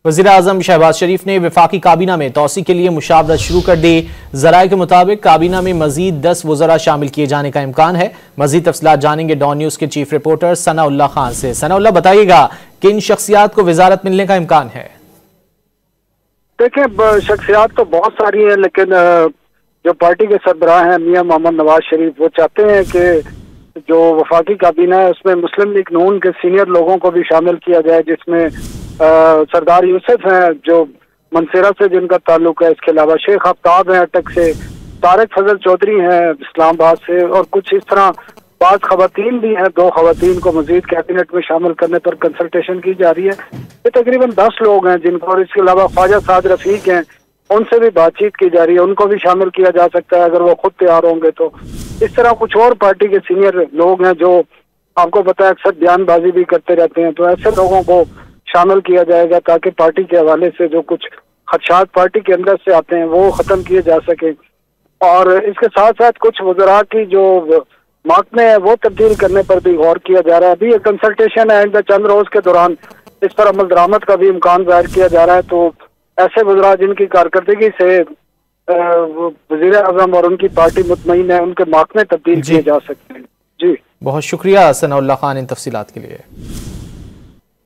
वज़ीर आज़म शहबाज शरीफ ने वफाकी काबीना में तोसी के लिए मुशावरत शुरू कर दी। ज़राए के मुताबिक काबीना में मजीद 10 वज़रा शामिल किए जाने का इम्कान है। मजीद तफसीलात जानेंगे डॉन न्यूज़ के चीफ रिपोर्टर सनाउल्लाह खान से। सनाउल्लाह, बताइएगा किन शख्सियात को वजारत मिलने का इम्कान है? देखिए, शख्सियात तो बहुत सारी हैं, लेकिन जो पार्टी के सरबराह हैं मियां मोहम्मद नवाज शरीफ, वो चाहते हैं कि जो वफाकी काबीना है उसमें मुस्लिम लीग नून के सीनियर लोगों को भी शामिल किया जाए, जिसमें सरदार यूसुफ हैं जो मनसेरा से जिनका ताल्लुक है, इसके अलावा शेख आफ्ताब हैं अटक से, तारिक फजल चौधरी हैं इस्लामाबाद से, और कुछ इस तरह बाज़ खवातीन भी हैं। 2 खवातीन को मजीद कैबिनेट में शामिल करने पर कंसल्टेशन की जा रही है। ये तकरीबन 10 लोग हैं जिनको, और इसके अलावा ख्वाजा साद रफीक हैं, उनसे भी बातचीत की जा रही है, उनको भी शामिल किया जा सकता है अगर वो खुद तैयार होंगे तो। इस तरह कुछ और पार्टी के सीनियर लोग हैं जो आपको पता है अक्सर बयानबाजी भी करते रहते हैं, तो ऐसे लोगों को शामिल किया जाएगा ताकि पार्टी के हवाले से जो कुछ खदशात पार्टी के अंदर से आते हैं वो खत्म किए जा सके। और इसके साथ साथ कुछ वज़रा की जो महकमे है वो तब्दील करने पर भी गौर किया जा रहा है। अभी ये कंसल्टेशन है, इन चंद रोज के दौरान इस पर अमल दरामद का भी इम्कान जाहिर किया जा रहा है। तो ऐसे वज़रा जिनकी कारकर्दगी से वज़ीर आज़म और उनकी पार्टी मुतमईन है, उनके महकमे तब्दील किए जा सकते हैं। जी, बहुत शुक्रिया सनाउल्लाह खान इन तफसीलात के लिए।